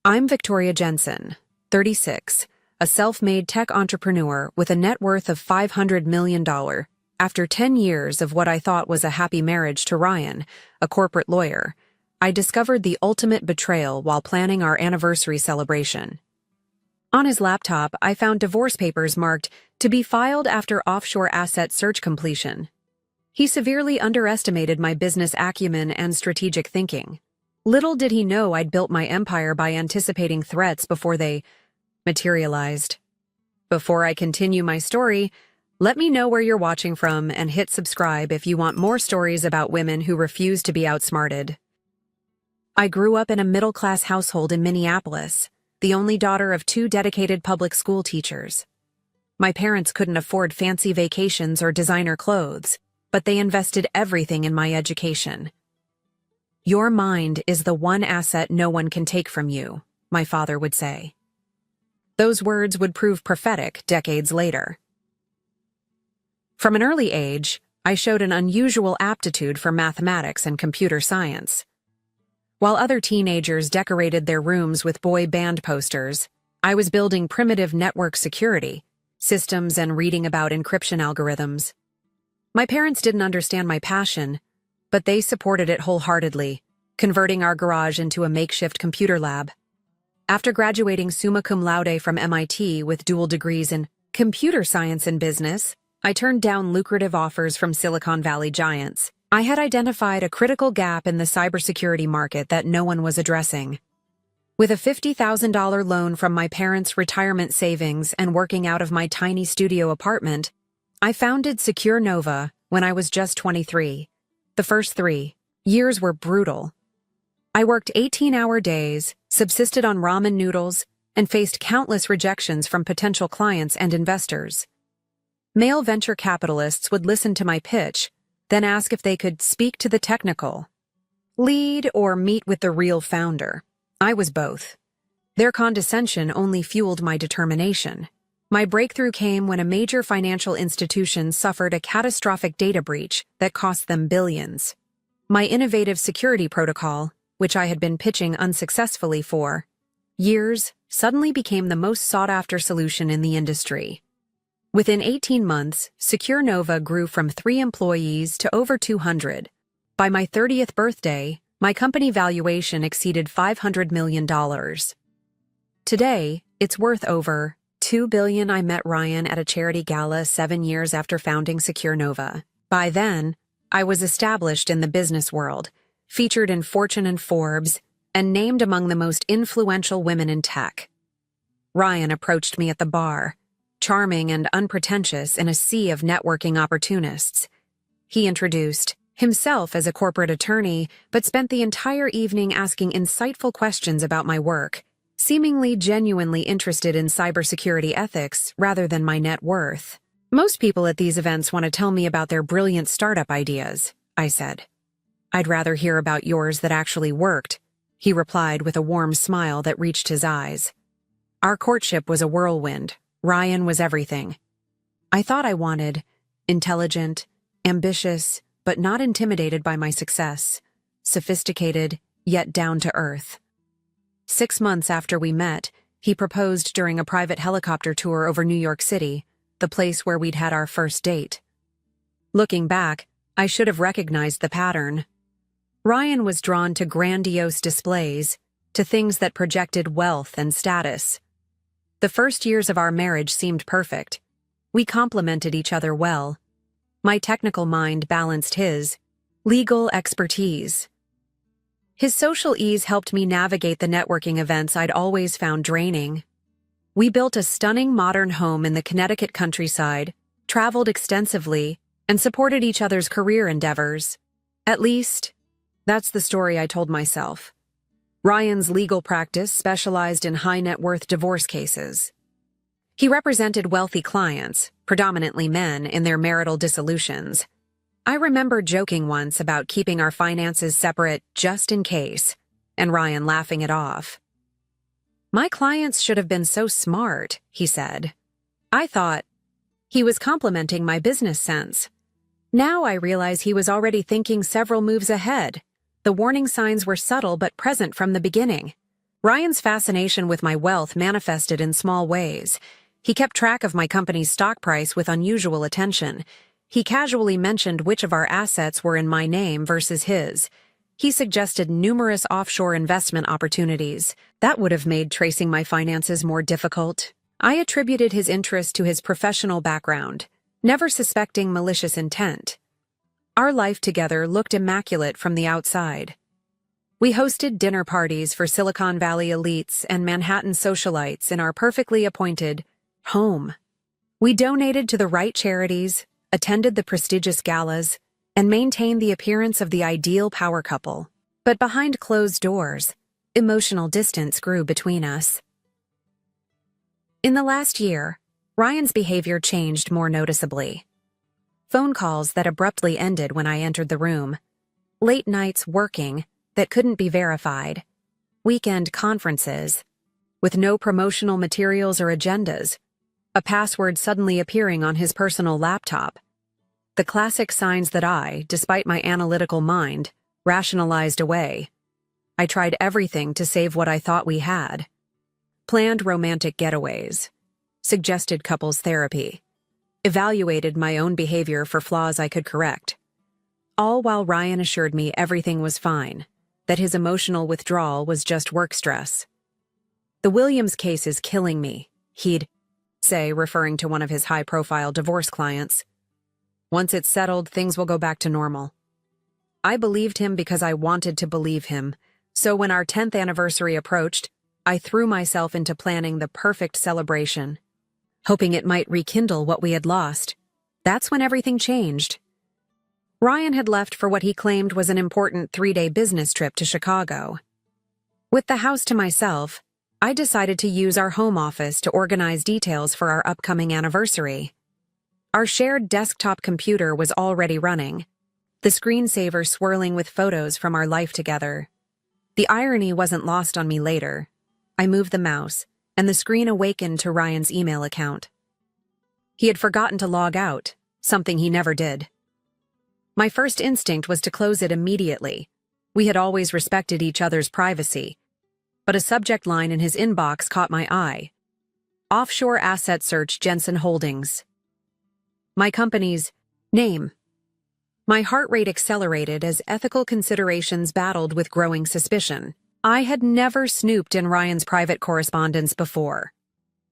I'm Victoria Jensen, 36, a self-made tech entrepreneur with a net worth of $500 million. After 10 years of what I thought was a happy marriage to Ryan, a corporate lawyer, I discovered the ultimate betrayal while planning our anniversary celebration. On his laptop, I found divorce papers marked to be filed after offshore asset search completion. He severely underestimated my business acumen and strategic thinking. Little did he know I'd built my empire by anticipating threats before they materialized. Before I continue my story, let me know where you're watching from and hit subscribe if you want more stories about women who refuse to be outsmarted. I grew up in a middle-class household in Minneapolis, the only daughter of two dedicated public school teachers. My parents couldn't afford fancy vacations or designer clothes, but they invested everything in my education. "Your mind is the one asset no one can take from you," my father would say. Those words would prove prophetic decades later. From an early age, I showed an unusual aptitude for mathematics and computer science. While other teenagers decorated their rooms with boy band posters, I was building primitive network security systems and reading about encryption algorithms. My parents didn't understand my passion, but they supported it wholeheartedly, converting our garage into a makeshift computer lab. After graduating summa cum laude from MIT with dual degrees in computer science and business, I turned down lucrative offers from Silicon Valley giants. I had identified a critical gap in the cybersecurity market that no one was addressing. With a $50,000 loan from my parents' retirement savings and working out of my tiny studio apartment, I founded Secure Nova when I was just 23. The first 3 years were brutal. I worked 18-hour days, subsisted on ramen noodles, and faced countless rejections from potential clients and investors. Male venture capitalists would listen to my pitch, then ask if they could speak to the technical lead or meet with the real founder. I was both. Their condescension only fueled my determination. My breakthrough came when a major financial institution suffered a catastrophic data breach that cost them billions. My innovative security protocol, which I had been pitching unsuccessfully for years, suddenly became the most sought-after solution in the industry. Within 18 months, Secure Nova grew from 3 employees to over 200. By my 30th birthday, my company valuation exceeded $500 million. Today, it's worth over $2 billion. I met Ryan at a charity gala 7 years after founding Secure Nova. By then, I was established in the business world, featured in Fortune and Forbes, and named among the most influential women in tech. Ryan approached me at the bar, charming and unpretentious in a sea of networking opportunists. He introduced himself as a corporate attorney, but spent the entire evening asking insightful questions about my work, seemingly genuinely interested in cybersecurity ethics rather than my net worth. "Most people at these events want to tell me about their brilliant startup ideas," I said. "I'd rather hear about yours that actually worked," he replied with a warm smile that reached his eyes. Our courtship was a whirlwind. Ryan was everything I thought I wanted: intelligent, ambitious, but not intimidated by my success, sophisticated, yet down to earth. 6 months after we met, he proposed during a private helicopter tour over New York City, the place where we'd had our first date. Looking back, I should have recognized the pattern. Ryan was drawn to grandiose displays, to things that projected wealth and status. The first years of our marriage seemed perfect. We complemented each other well. My technical mind balanced his legal expertise. His social ease helped me navigate the networking events I'd always found draining. We built a stunning modern home in the Connecticut countryside, traveled extensively, and supported each other's career endeavors. At least, that's the story I told myself. Ryan's legal practice specialized in high-net-worth divorce cases. He represented wealthy clients, predominantly men, in their marital dissolutions. I remember joking once about keeping our finances separate just in case, and Ryan laughing it off. "My clients should have been so smart," he said. I thought he was complimenting my business sense. Now I realize he was already thinking several moves ahead. The warning signs were subtle but present from the beginning. Ryan's fascination with my wealth manifested in small ways. He kept track of my company's stock price with unusual attention. He casually mentioned which of our assets were in my name versus his. He suggested numerous offshore investment opportunities. That would have made tracing my finances more difficult. I attributed his interest to his professional background, never suspecting malicious intent. Our life together looked immaculate from the outside. We hosted dinner parties for Silicon Valley elites and Manhattan socialites in our perfectly appointed home. We donated to the right charities, attended the prestigious galas, and maintained the appearance of the ideal power couple. But behind closed doors, emotional distance grew between us. In the last year, Ryan's behavior changed more noticeably. Phone calls that abruptly ended when I entered the room, late nights working that couldn't be verified, weekend conferences with no promotional materials or agendas, a password suddenly appearing on his personal laptop. The classic signs that I, despite my analytical mind, rationalized away. I tried everything to save what I thought we had. Planned romantic getaways, suggested couples therapy, evaluated my own behavior for flaws I could correct. All while Ryan assured me everything was fine, that his emotional withdrawal was just work stress. "The Williams case is killing me," he'd say, referring to one of his high-profile divorce clients. "Once it's settled, things will go back to normal." I believed him because I wanted to believe him, so when our 10th anniversary approached, I threw myself into planning the perfect celebration, hoping it might rekindle what we had lost. That's when everything changed. Ryan had left for what he claimed was an important 3-day business trip to Chicago. With the house to myself, I decided to use our home office to organize details for our upcoming anniversary. Our shared desktop computer was already running, the screensaver swirling with photos from our life together. The irony wasn't lost on me later. I moved the mouse, and the screen awakened to Ryan's email account. He had forgotten to log out, something he never did. My first instinct was to close it immediately. We had always respected each other's privacy. But a subject line in his inbox caught my eye. Offshore Asset Search Jensen Holdings. My company's name. My heart rate accelerated as ethical considerations battled with growing suspicion. I had never snooped in Ryan's private correspondence before.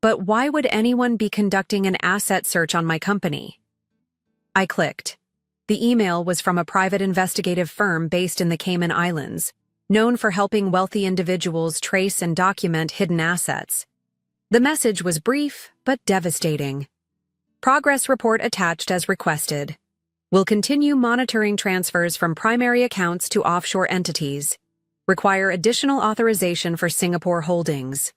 But why would anyone be conducting an asset search on my company? I clicked. The email was from a private investigative firm based in the Cayman Islands, known for helping wealthy individuals trace and document hidden assets. The message was brief but devastating. Progress report attached as requested. Will continue monitoring transfers from primary accounts to offshore entities. Require additional authorization for Singapore holdings.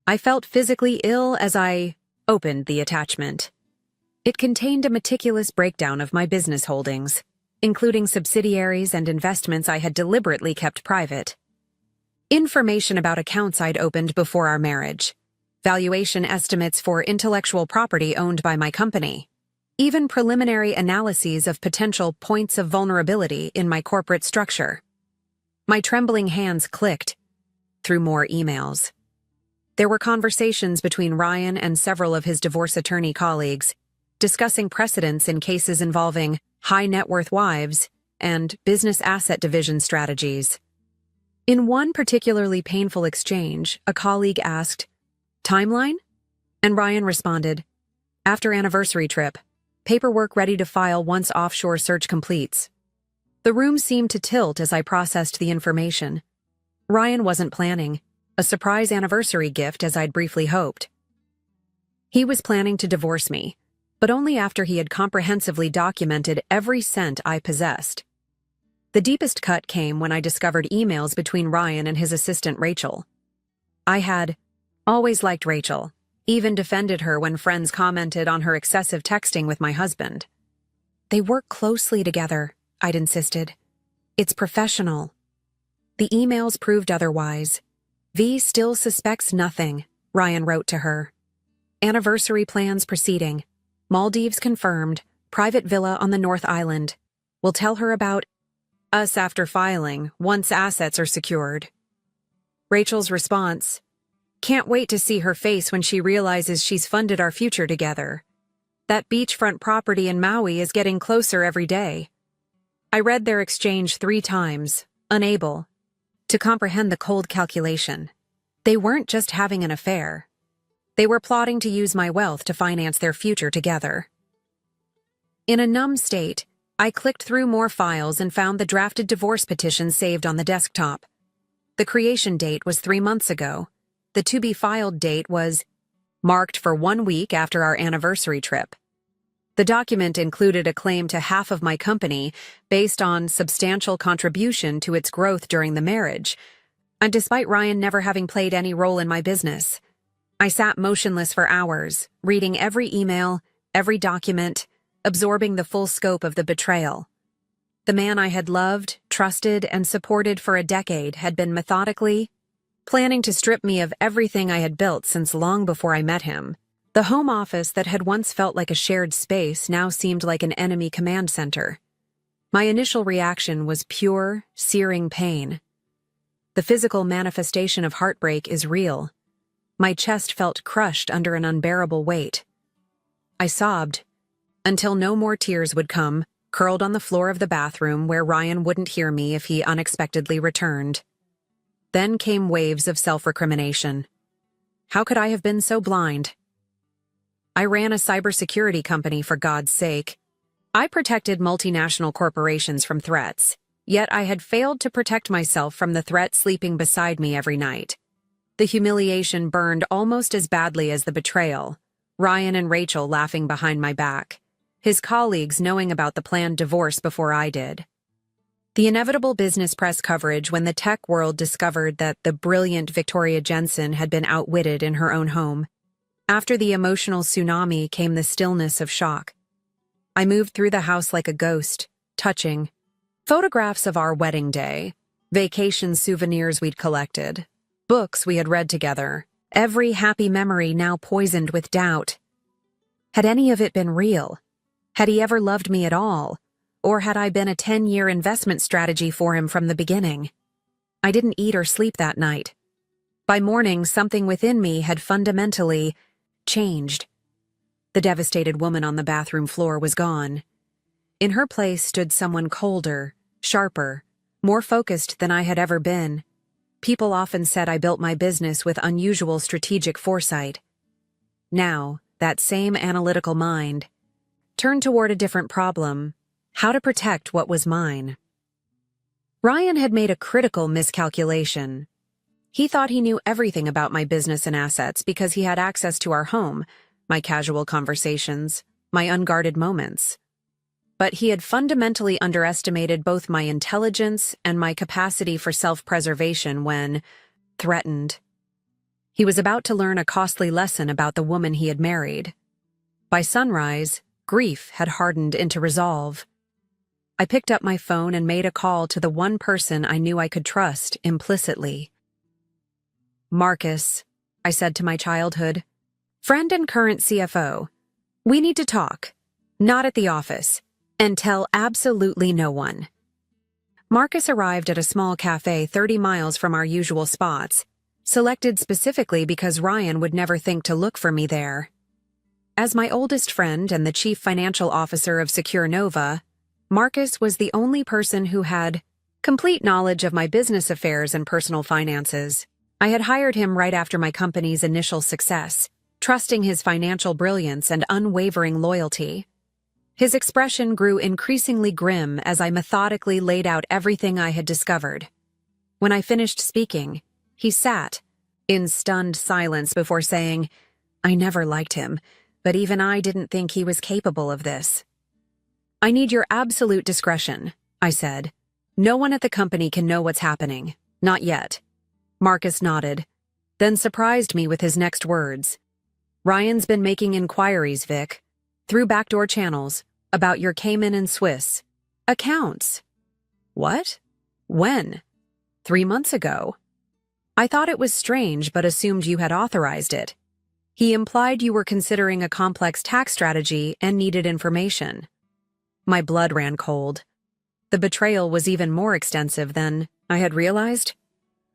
I felt physically ill as I opened the attachment. It contained a meticulous breakdown of my business holdings, including subsidiaries and investments I had deliberately kept private. Information about accounts I'd opened before our marriage. Valuation estimates for intellectual property owned by my company. Even preliminary analyses of potential points of vulnerability in my corporate structure. My trembling hands clicked through more emails. There were conversations between Ryan and several of his divorce attorney colleagues, discussing precedents in cases involving high-net-worth wives and business asset division strategies. In one particularly painful exchange, a colleague asked, "Timeline?" And Ryan responded, "After anniversary trip. Paperwork ready to file once offshore search completes." The room seemed to tilt as I processed the information. Ryan wasn't planning a surprise anniversary gift as I'd briefly hoped. He was planning to divorce me, but only after he had comprehensively documented every cent I possessed. The deepest cut came when I discovered emails between Ryan and his assistant Rachel. I had always liked Rachel, even defended her when friends commented on her excessive texting with my husband. "They work closely together," I'd insisted. "It's professional." The emails proved otherwise. "V still suspects nothing," Ryan wrote to her. "Anniversary plans proceeding. Maldives confirmed. Private villa on the North Island. We'll tell her about us after filing, once assets are secured." Rachel's response: "Can't wait to see her face when she realizes she's funded our future together. That beachfront property in Maui is getting closer every day." I read their exchange 3 times, unable to comprehend the cold calculation. They weren't just having an affair. They were plotting to use my wealth to finance their future together. In a numb state, I clicked through more files and found the drafted divorce petition saved on the desktop. The creation date was 3 months ago. The to-be-filed date was marked for 1 week after our anniversary trip. The document included a claim to half of my company based on substantial contribution to its growth during the marriage, and despite Ryan never having played any role in my business. I sat motionless for hours, reading every email, every document, absorbing the full scope of the betrayal. The man I had loved, trusted, and supported for a decade had been methodically planning to strip me of everything I had built since long before I met him. The home office that had once felt like a shared space now seemed like an enemy command center. My initial reaction was pure, searing pain. The physical manifestation of heartbreak is real. My chest felt crushed under an unbearable weight. I sobbed, until no more tears would come, curled on the floor of the bathroom where Ryan wouldn't hear me if he unexpectedly returned. Then came waves of self-recrimination. How could I have been so blind? I ran a cybersecurity company, for God's sake. I protected multinational corporations from threats, yet I had failed to protect myself from the threat sleeping beside me every night. The humiliation burned almost as badly as the betrayal. Ryan and Rachel laughing behind my back, his colleagues knowing about the planned divorce before I did. The inevitable business press coverage when the tech world discovered that the brilliant Victoria Jensen had been outwitted in her own home. After the emotional tsunami came the stillness of shock. I moved through the house like a ghost, touching photographs of our wedding day, vacation souvenirs we'd collected, books we had read together, every happy memory now poisoned with doubt. Had any of it been real? Had he ever loved me at all? Or had I been a 10-year investment strategy for him from the beginning? I didn't eat or sleep that night. By morning, something within me had fundamentally changed. The devastated woman on the bathroom floor was gone. In her place stood someone colder, sharper, more focused than I had ever been. People often said I built my business with unusual strategic foresight. Now, that same analytical mind turned toward a different problem: how to protect what was mine. Ryan had made a critical miscalculation. He thought he knew everything about my business and assets because he had access to our home, my casual conversations, my unguarded moments. But he had fundamentally underestimated both my intelligence and my capacity for self-preservation when threatened. He was about to learn a costly lesson about the woman he had married. By sunrise, grief had hardened into resolve. I picked up my phone and made a call to the one person I knew I could trust implicitly. "Marcus," I said to my childhood, "friend and current CFO, we need to talk, not at the office, and tell absolutely no one." Marcus arrived at a small cafe 30 miles from our usual spots, selected specifically because Ryan would never think to look for me there. As my oldest friend and the chief financial officer of Secure Nova, Marcus was the only person who had complete knowledge of my business affairs and personal finances. I had hired him right after my company's initial success, trusting his financial brilliance and unwavering loyalty. His expression grew increasingly grim as I methodically laid out everything I had discovered. When I finished speaking, he sat in stunned silence before saying, "I never liked him, but even I didn't think he was capable of this." "I need your absolute discretion," I said. "No one at the company can know what's happening. Not yet." Marcus nodded, then surprised me with his next words. "Ryan's been making inquiries, Vic, through backdoor channels, about your Cayman and Swiss accounts." "What? When?" "3 months ago." "I thought it was strange but assumed you had authorized it. He implied you were considering a complex tax strategy and needed information." My blood ran cold. The betrayal was even more extensive than I had realized.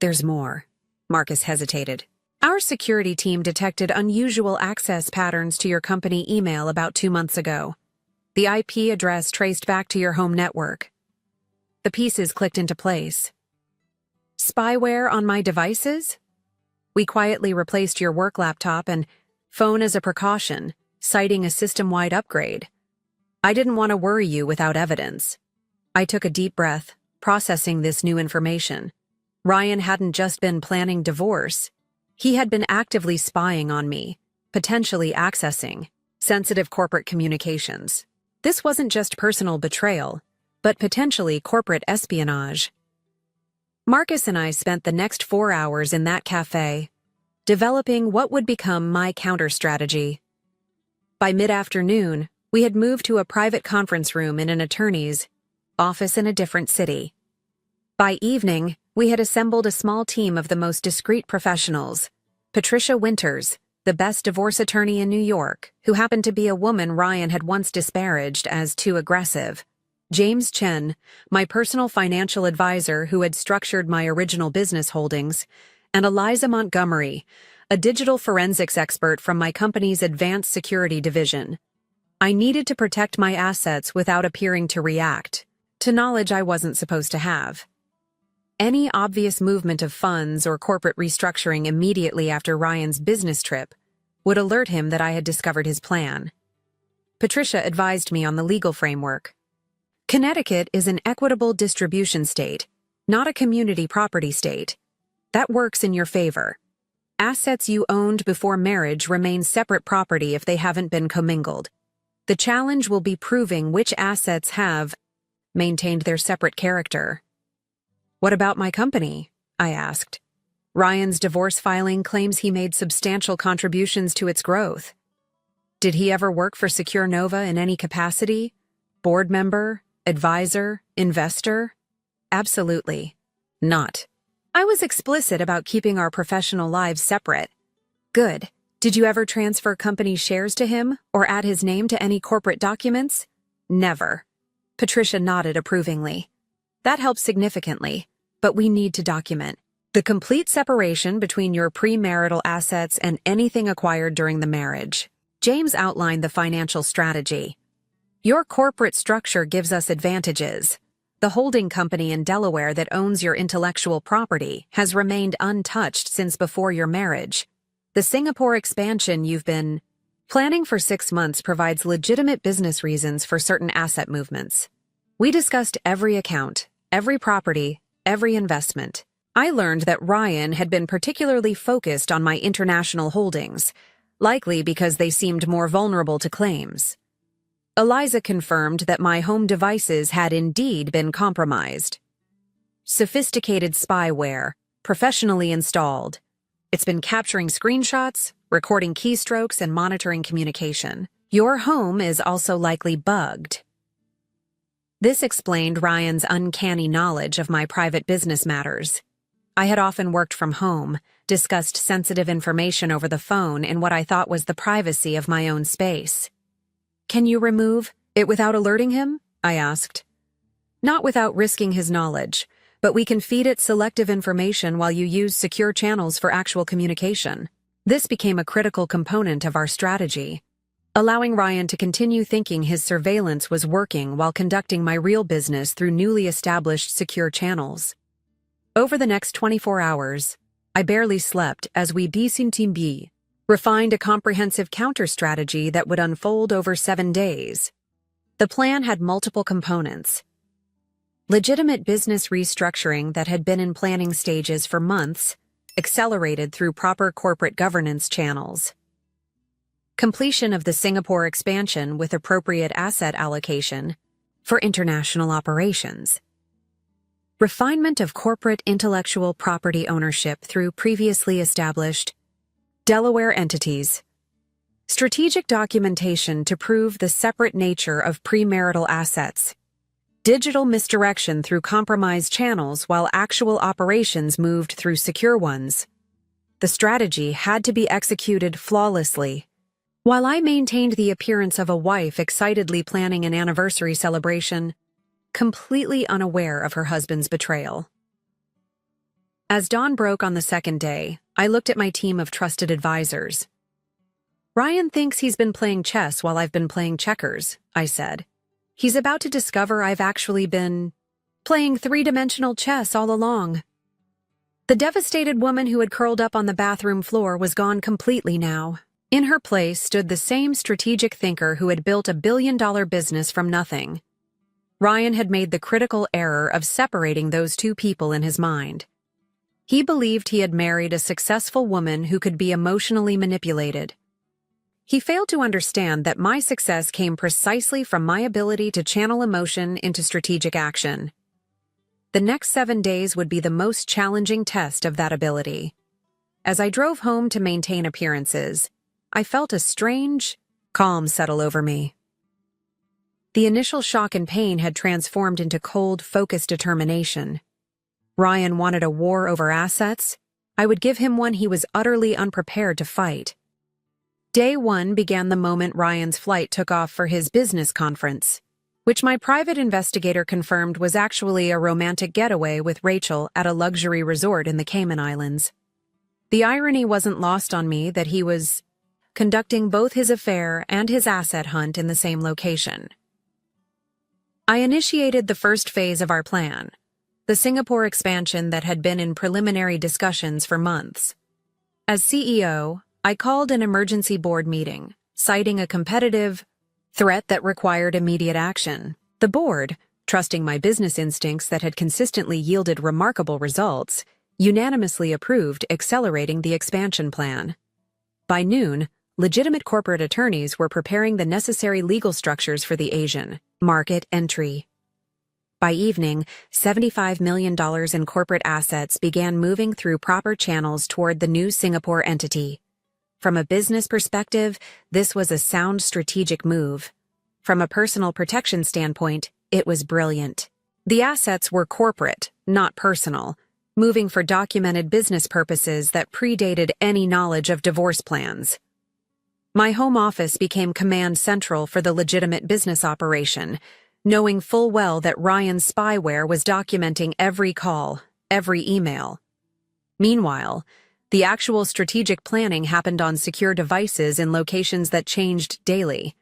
"There's more." Marcus hesitated. Our security team detected unusual access patterns to your company email about 2 months ago. The IP address traced back to your home network. The pieces clicked into place. Spyware on my devices? We quietly replaced your work laptop and phone as a precaution, citing a system-wide upgrade. I didn't want to worry you without evidence. I took a deep breath, processing this new information. Ryan hadn't just been planning divorce. He had been actively spying on me, potentially accessing sensitive corporate communications. This wasn't just personal betrayal, but potentially corporate espionage. Marcus and I spent the next 4 hours in that cafe, developing what would become my counter-strategy. By mid-afternoon, we had moved to a private conference room in an attorney's office in a different city. By evening, we had assembled a small team of the most discreet professionals. Patricia Winters, the best divorce attorney in New York, who happened to be a woman Ryan had once disparaged as too aggressive. James Chen, my personal financial advisor who had structured my original business holdings, and Eliza Montgomery, a digital forensics expert from my company's advanced security division. I needed to protect my assets without appearing to react to knowledge I wasn't supposed to have. Any obvious movement of funds or corporate restructuring immediately after Ryan's business trip would alert him that I had discovered his plan. Patricia advised me on the legal framework. Connecticut is an equitable distribution state, not a community property state. That works in your favor. Assets you owned before marriage remain separate property if they haven't been commingled. The challenge will be proving which assets have maintained their separate character. What about my company? I asked. Ryan's divorce filing claims he made substantial contributions to its growth. Did he ever work for Secure Nova in any capacity? Board member? Advisor? Investor? Absolutely not. I was explicit about keeping our professional lives separate. Good. Did you ever transfer company shares to him or add his name to any corporate documents? Never. Patricia nodded approvingly. That helps significantly, but we need to document the complete separation between your premarital assets and anything acquired during the marriage. James outlined the financial strategy. Your corporate structure gives us advantages. The holding company in Delaware that owns your intellectual property has remained untouched since before your marriage. The Singapore expansion you've been planning for 6 months provides legitimate business reasons for certain asset movements. We discussed every account, every property, every investment. I learned that Ryan had been particularly focused on my international holdings, likely because they seemed more vulnerable to claims. Eliza confirmed that my home devices had indeed been compromised. Sophisticated spyware, professionally installed. It's been capturing screenshots, recording keystrokes, and monitoring communication. Your home is also likely bugged. This explained Ryan's uncanny knowledge of my private business matters. I had often worked from home, discussed sensitive information over the phone in what I thought was the privacy of my own space. Can you remove it without alerting him? I asked. Not without risking his knowledge, but we can feed it selective information while you use secure channels for actual communication. This became a critical component of our strategy, allowing Ryan to continue thinking his surveillance was working while conducting my real business through newly established secure channels. Over the next 24 hours, I barely slept as we refined a comprehensive counter-strategy that would unfold over 7 days. The plan had multiple components. Legitimate business restructuring that had been in planning stages for months, accelerated through proper corporate governance channels. Completion of the Singapore expansion with appropriate asset allocation for international operations. Refinement of corporate intellectual property ownership through previously established Delaware entities. Strategic documentation to prove the separate nature of premarital assets. Digital misdirection through compromised channels while actual operations moved through secure ones. The strategy had to be executed flawlessly. While I maintained the appearance of a wife excitedly planning an anniversary celebration, completely unaware of her husband's betrayal. As dawn broke on the second day, I looked at my team of trusted advisors. Ryan thinks he's been playing chess while I've been playing checkers, I said. He's about to discover I've actually been playing three-dimensional chess all along. The devastated woman who had curled up on the bathroom floor was gone completely now. In her place stood the same strategic thinker who had built a billion-dollar business from nothing. Ryan had made the critical error of separating those two people in his mind. He believed he had married a successful woman who could be emotionally manipulated. He failed to understand that my success came precisely from my ability to channel emotion into strategic action. The next 7 days would be the most challenging test of that ability. As I drove home to maintain appearances, I felt a strange calm settle over me. The initial shock and pain had transformed into cold, focused determination. Ryan wanted a war over assets. I would give him one he was utterly unprepared to fight. Day 1 began the moment Ryan's flight took off for his business conference, which my private investigator confirmed was actually a romantic getaway with Rachel at a luxury resort in the Cayman Islands. The irony wasn't lost on me that he was conducting both his affair and his asset hunt in the same location. I initiated the first phase of our plan, the Singapore expansion that had been in preliminary discussions for months. As CEO, I called an emergency board meeting, citing a competitive threat that required immediate action. The board, trusting my business instincts that had consistently yielded remarkable results, unanimously approved accelerating the expansion plan. By noon, legitimate corporate attorneys were preparing the necessary legal structures for the Asian market entry. By evening, $75 million in corporate assets began moving through proper channels toward the new Singapore entity. From a business perspective, this was a sound strategic move. From a personal protection standpoint, it was brilliant. The assets were corporate, not personal, moving for documented business purposes that predated any knowledge of divorce plans. My home office became command central for the legitimate business operation, knowing full well that Ryan's spyware was documenting every call, every email. Meanwhile, the actual strategic planning happened on secure devices in locations that changed daily.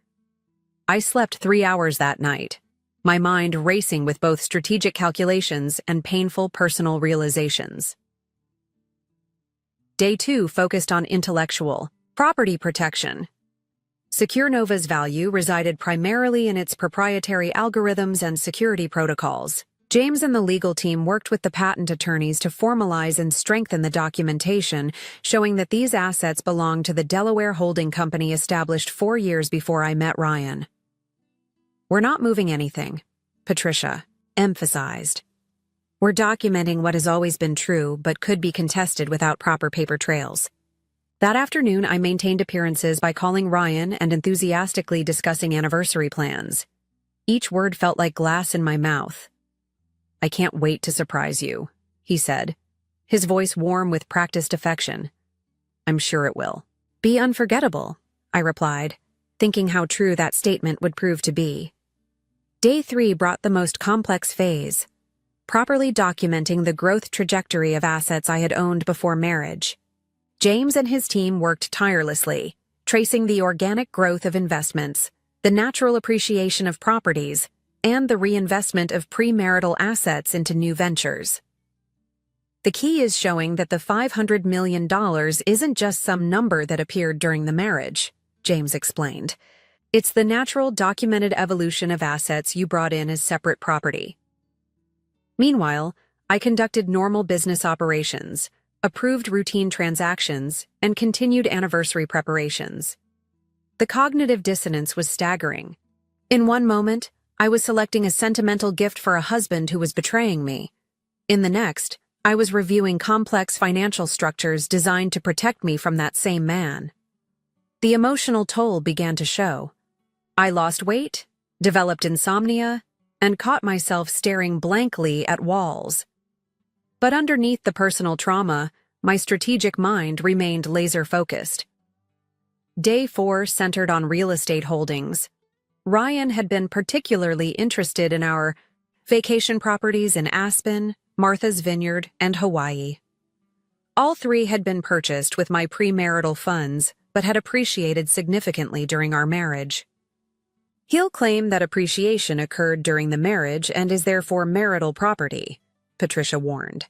I slept 3 hours that night, my mind racing with both strategic calculations and painful personal realizations. Day 2 focused on intellectual property protection. SecureNova's value resided primarily in its proprietary algorithms and security protocols. James and the legal team worked with the patent attorneys to formalize and strengthen the documentation, showing that these assets belonged to the Delaware holding company established 4 years before I met Ryan. We're not moving anything, Patricia emphasized. We're documenting what has always been true but could be contested without proper paper trails. That afternoon, I maintained appearances by calling Ryan and enthusiastically discussing anniversary plans. Each word felt like glass in my mouth. I can't wait to surprise you, he said, his voice warm with practiced affection. I'm sure it will. Be unforgettable, I replied, thinking how true that statement would prove to be. Day 3 brought the most complex phase, properly documenting the growth trajectory of assets I had owned before marriage. James and his team worked tirelessly, tracing the organic growth of investments, the natural appreciation of properties, and the reinvestment of premarital assets into new ventures. The key is showing that the $500 million isn't just some number that appeared during the marriage, James explained. It's the natural documented evolution of assets you brought in as separate property. Meanwhile, I conducted normal business operations, approved routine transactions, and continued anniversary preparations. The cognitive dissonance was staggering. In one moment, I was selecting a sentimental gift for a husband who was betraying me. In the next, I was reviewing complex financial structures designed to protect me from that same man. The emotional toll began to show. I lost weight, developed insomnia, and caught myself staring blankly at walls. But underneath the personal trauma, my strategic mind remained laser-focused. Day 4 centered on real estate holdings. Ryan had been particularly interested in our vacation properties in Aspen, Martha's Vineyard, and Hawaii. All three had been purchased with my premarital funds, but had appreciated significantly during our marriage. He'll claim that appreciation occurred during the marriage and is therefore marital property, Patricia warned.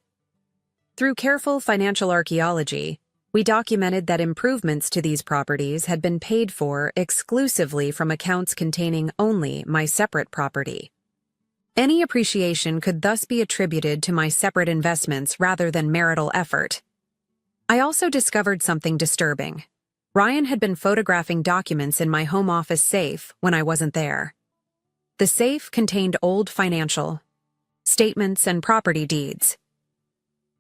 Through careful financial archaeology, we documented that improvements to these properties had been paid for exclusively from accounts containing only my separate property. Any appreciation could thus be attributed to my separate investments rather than marital effort. I also discovered something disturbing. Ryan had been photographing documents in my home office safe when I wasn't there. The safe contained old financial statements and property deeds.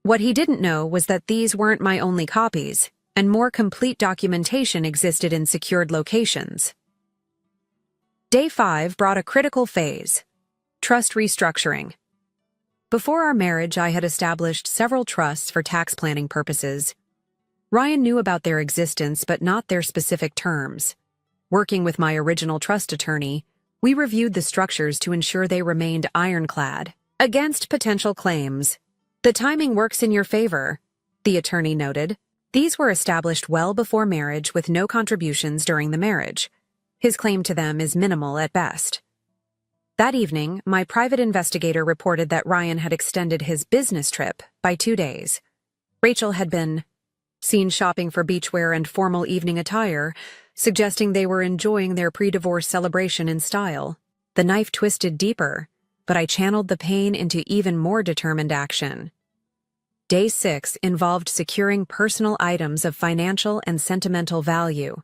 What he didn't know was that these weren't my only copies, and more complete documentation existed in secured locations. Day 5 brought a critical phase: trust restructuring. Before our marriage, I had established several trusts for tax planning purposes. Ryan knew about their existence but not their specific terms. Working with my original trust attorney, we reviewed the structures to ensure they remained ironclad against potential claims. The timing works in your favor, the attorney noted. These were established well before marriage with no contributions during the marriage. His claim to them is minimal at best. That evening, my private investigator reported that Ryan had extended his business trip by 2 days. Rachel had been seen shopping for beachwear and formal evening attire, suggesting they were enjoying their pre-divorce celebration in style. The knife twisted deeper, but I channeled the pain into even more determined action. Day 6 involved securing personal items of financial and sentimental value.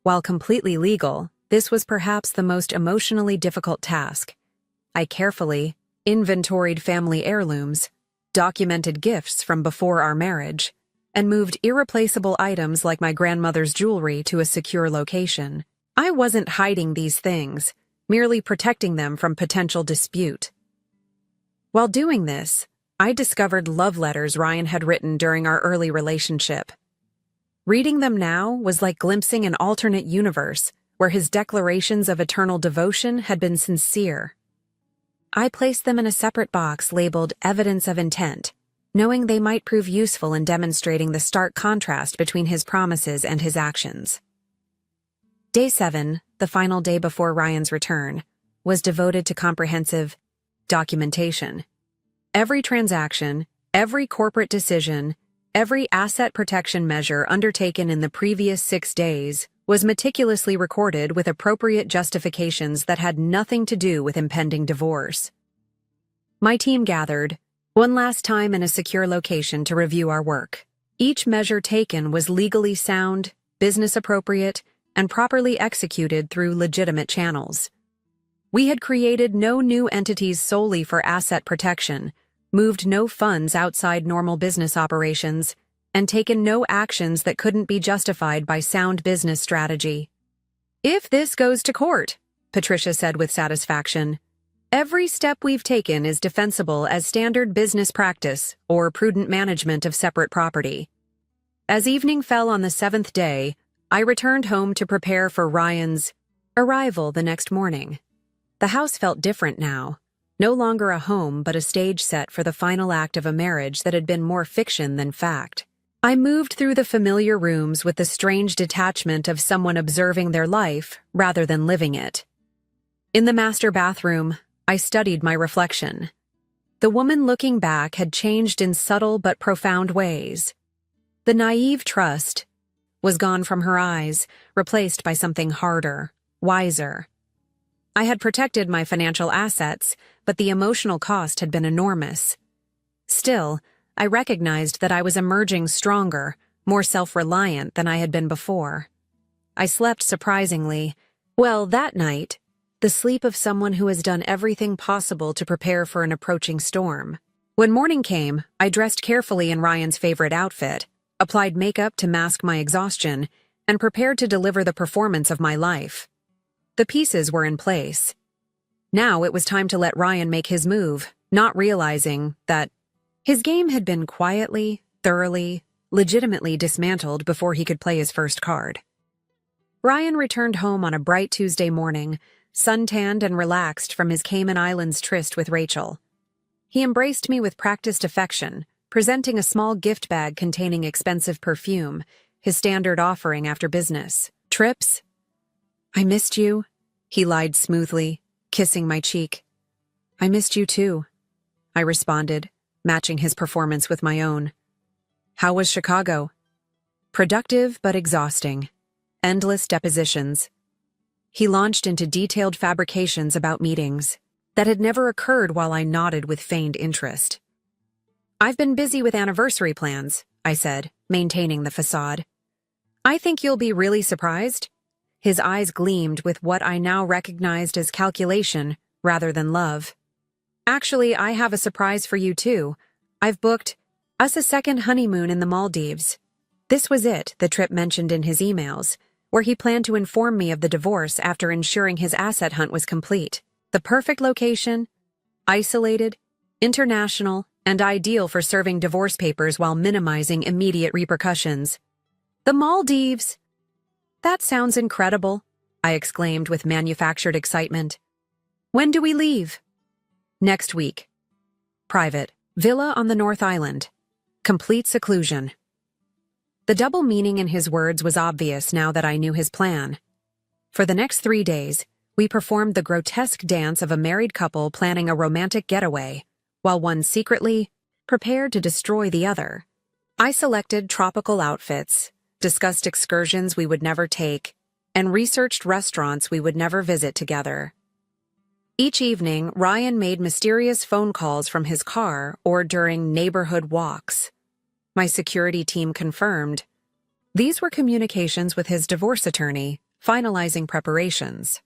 While completely legal, this was perhaps the most emotionally difficult task. I carefully inventoried family heirlooms, documented gifts from before our marriage, and moved irreplaceable items like my grandmother's jewelry to a secure location. I wasn't hiding these things, merely protecting them from potential dispute. While doing this, I discovered love letters Ryan had written during our early relationship. Reading them now was like glimpsing an alternate universe where his declarations of eternal devotion had been sincere. I placed them in a separate box labeled Evidence of Intent, knowing they might prove useful in demonstrating the stark contrast between his promises and his actions. Day 7, the final day before Ryan's return, was devoted to comprehensive documentation. Every transaction, every corporate decision, every asset protection measure undertaken in the previous 6 days was meticulously recorded with appropriate justifications that had nothing to do with impending divorce. My team gathered, one last time in a secure location to review our work. Each measure taken was legally sound, business appropriate, and properly executed through legitimate channels. We had created no new entities solely for asset protection, moved no funds outside normal business operations, and taken no actions that couldn't be justified by sound business strategy. If this goes to court, Patricia said with satisfaction, every step we've taken is defensible as standard business practice or prudent management of separate property. As evening fell on the 7th day, I returned home to prepare for Ryan's arrival the next morning. The house felt different now. No longer a home but a stage set for the final act of a marriage that had been more fiction than fact. I moved through the familiar rooms with the strange detachment of someone observing their life rather than living it. In the master bathroom, I studied my reflection. The woman looking back had changed in subtle but profound ways. The naive trust was gone from her eyes, replaced by something harder, wiser. I had protected my financial assets, but the emotional cost had been enormous. Still, I recognized that I was emerging stronger, more self-reliant than I had been before. I slept surprisingly well that night, the sleep of someone who has done everything possible to prepare for an approaching storm. When morning came, I dressed carefully in Ryan's favorite outfit, applied makeup to mask my exhaustion, and prepared to deliver the performance of my life. The pieces were in place. Now it was time to let Ryan make his move, not realizing that his game had been quietly, thoroughly, legitimately dismantled before he could play his first card. Ryan returned home on a bright Tuesday morning, suntanned and relaxed from his Cayman Islands tryst with Rachel. He embraced me with practiced affection, presenting a small gift bag containing expensive perfume, his standard offering after business. Trips? I missed you, he lied smoothly, kissing my cheek. I missed you too, I responded, matching his performance with my own. How was Chicago? Productive but exhausting. Endless depositions. He launched into detailed fabrications about meetings that had never occurred while I nodded with feigned interest. I've been busy with anniversary plans, I said, maintaining the facade. I think you'll be really surprised. His eyes gleamed with what I now recognized as calculation rather than love. Actually, I have a surprise for you too. I've booked us a second honeymoon in the Maldives. This was it, the trip mentioned in his emails, where he planned to inform me of the divorce after ensuring his asset hunt was complete. The perfect location, isolated, international, and ideal for serving divorce papers while minimizing immediate repercussions. The Maldives! That sounds incredible, I exclaimed with manufactured excitement. When do we leave? Next week. Private. Villa on the North Island. Complete seclusion. The double meaning in his words was obvious now that I knew his plan. For the next 3 days, we performed the grotesque dance of a married couple planning a romantic getaway, while one secretly prepared to destroy the other. I selected tropical outfits, discussed excursions we would never take, and researched restaurants we would never visit together. Each evening, Ryan made mysterious phone calls from his car or during neighborhood walks. My security team confirmed. These were communications with his divorce attorney, finalizing preparations.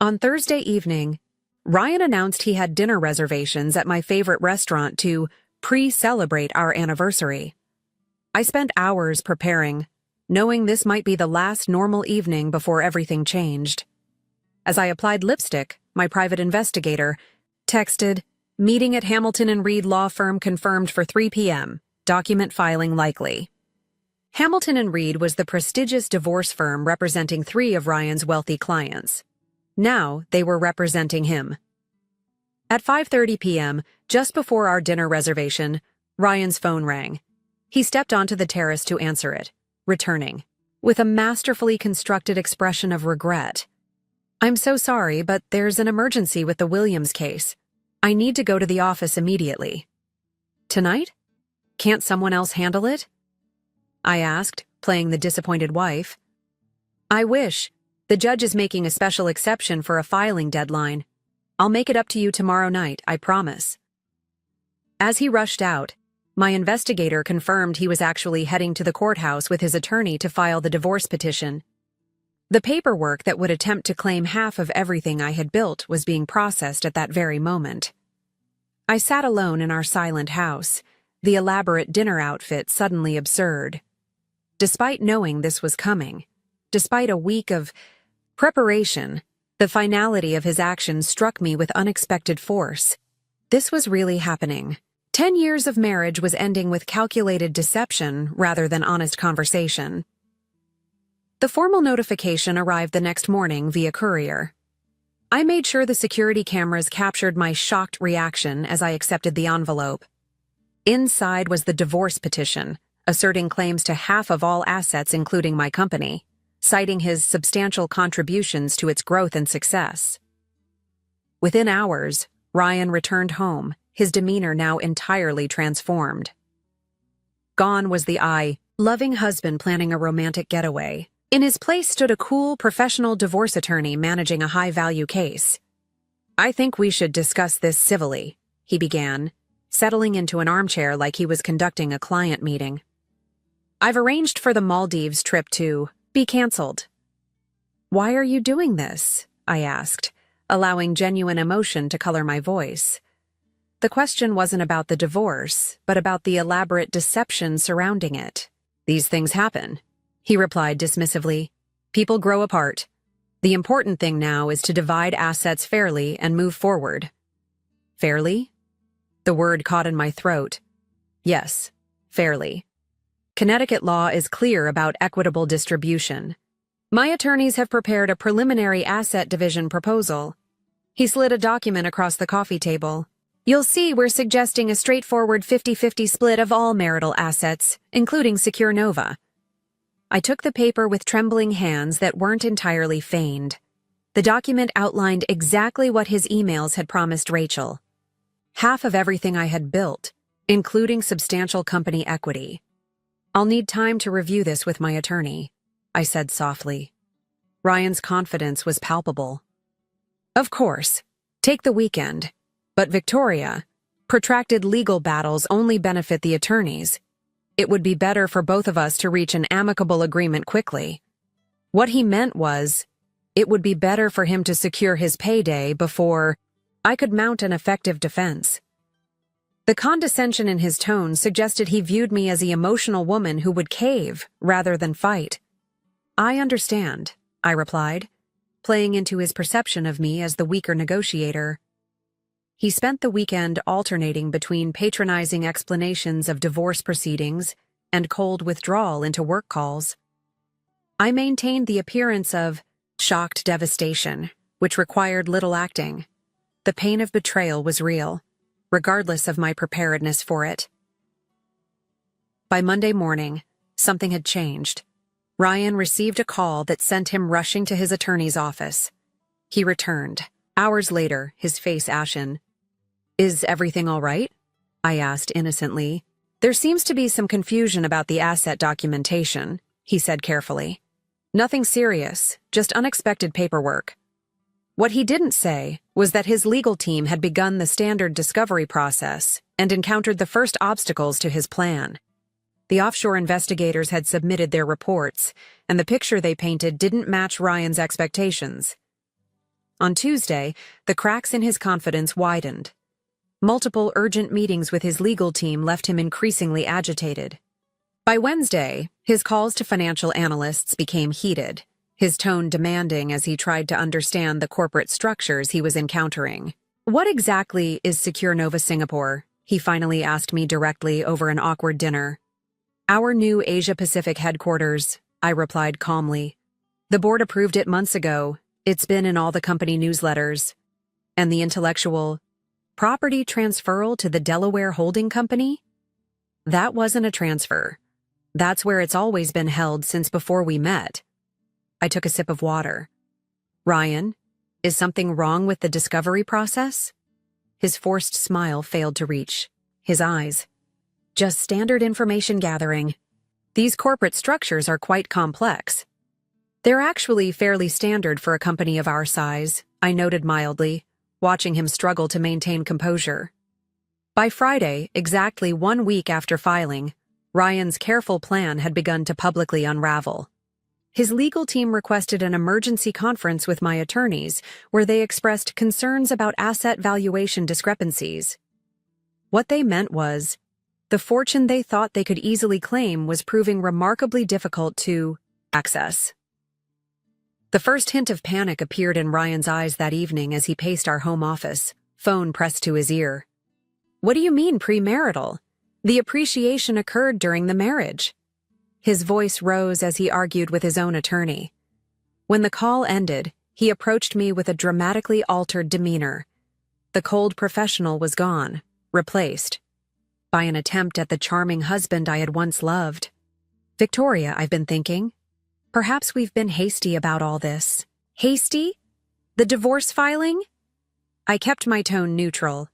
On Thursday evening, Ryan announced he had dinner reservations at my favorite restaurant to pre-celebrate our anniversary. I spent hours preparing, knowing this might be the last normal evening before everything changed. As I applied lipstick, my private investigator texted, "Meeting at Hamilton and Reed Law Firm confirmed for 3 p.m. Document filing likely." Hamilton and Reed was the prestigious divorce firm representing 3 of Ryan's wealthy clients. Now they were representing him. At 5:30 p.m., just before our dinner reservation, Ryan's phone rang. He stepped onto the terrace to answer it, returning with a masterfully constructed expression of regret. "I'm so sorry, but there's an emergency with the Williams case. I need to go to the office immediately." "Tonight? Can't someone else handle it?" I asked, playing the disappointed wife. "I wish. The judge is making a special exception for a filing deadline. I'll make it up to you tomorrow night, I promise." As he rushed out, my investigator confirmed he was actually heading to the courthouse with his attorney to file the divorce petition. The paperwork that would attempt to claim half of everything I had built was being processed at that very moment. I sat alone in our silent house, the elaborate dinner outfit suddenly absurd. Despite knowing this was coming, despite a week of preparation, the finality of his actions struck me with unexpected force. This was really happening. 10 years of marriage was ending with calculated deception rather than honest conversation. The formal notification arrived the next morning via courier. I made sure the security cameras captured my shocked reaction as I accepted the envelope. Inside was the divorce petition, asserting claims to half of all assets including my company, citing his substantial contributions to its growth and success. Within hours, Ryan returned home, his demeanor now entirely transformed. Gone was the loving husband planning a romantic getaway. In his place stood a cool, professional divorce attorney managing a high-value case. "I think we should discuss this civilly," he began, settling into an armchair like he was conducting a client meeting. "I've arranged for the Maldives trip to be canceled." "Why are you doing this?" I asked, allowing genuine emotion to color my voice. The question wasn't about the divorce, but about the elaborate deception surrounding it. "These things happen," he replied dismissively. "People grow apart. The important thing now is to divide assets fairly and move forward." "Fairly?" The word caught in my throat. "Yes, fairly. Connecticut law is clear about equitable distribution. My attorneys have prepared a preliminary asset division proposal." He slid a document across the coffee table. You'll see we're suggesting a straightforward 50-50 split of all marital assets, including Secure Nova. I took the paper with trembling hands that weren't entirely feigned. The document outlined exactly what his emails had promised Rachel. Half of everything I had built, including substantial company equity. I'll need time to review this with my attorney, I said softly. Ryan's confidence was palpable. Of course, take the weekend. But Victoria, protracted legal battles only benefit the attorneys. It would be better for both of us to reach an amicable agreement quickly. What he meant was, it would be better for him to secure his payday before I could mount an effective defense. The condescension in his tone suggested he viewed me as the emotional woman who would cave rather than fight. I understand, I replied, playing into his perception of me as the weaker negotiator. He spent the weekend alternating between patronizing explanations of divorce proceedings and cold withdrawal into work calls. I maintained the appearance of shocked devastation, which required little acting. The pain of betrayal was real, regardless of my preparedness for it. By Monday morning, something had changed. Ryan received a call that sent him rushing to his attorney's office. He returned. Hours later, his face ashen. Is everything all right? I asked innocently. There seems to be some confusion about the asset documentation, he said carefully. Nothing serious, just unexpected paperwork. What he didn't say was that his legal team had begun the standard discovery process and encountered the first obstacles to his plan. The offshore investigators had submitted their reports, and the picture they painted didn't match Ryan's expectations. On Tuesday, the cracks in his confidence widened. Multiple urgent meetings with his legal team left him increasingly agitated. By Wednesday, his calls to financial analysts became heated, his tone demanding as he tried to understand the corporate structures he was encountering. What exactly is Secure Nova Singapore? He finally asked me directly over an awkward dinner. Our new Asia-Pacific headquarters, I replied calmly. The board approved it months ago. It's been in all the company newsletters. And the intellectual property transferal to the Delaware holding company? That wasn't a transfer. That's where it's always been held since before we met. I took a sip of water. Ryan, is something wrong with the discovery process? His forced smile failed to reach his eyes. Just standard information gathering. These corporate structures are quite complex. They're actually fairly standard for a company of our size, I noted mildly, watching him struggle to maintain composure. By Friday, exactly 1 week after filing, Ryan's careful plan had begun to publicly unravel. His legal team requested an emergency conference with my attorneys, where they expressed concerns about asset valuation discrepancies. What they meant was, the fortune they thought they could easily claim was proving remarkably difficult to access. The first hint of panic appeared in Ryan's eyes that evening as he paced our home office, phone pressed to his ear. What do you mean premarital? The appreciation occurred during the marriage. His voice rose as he argued with his own attorney. When the call ended, he approached me with a dramatically altered demeanor. The cold professional was gone, replaced by an attempt at the charming husband I had once loved. Victoria, I've been thinking. Perhaps we've been hasty about all this. Hasty? The divorce filing? I kept my tone neutral.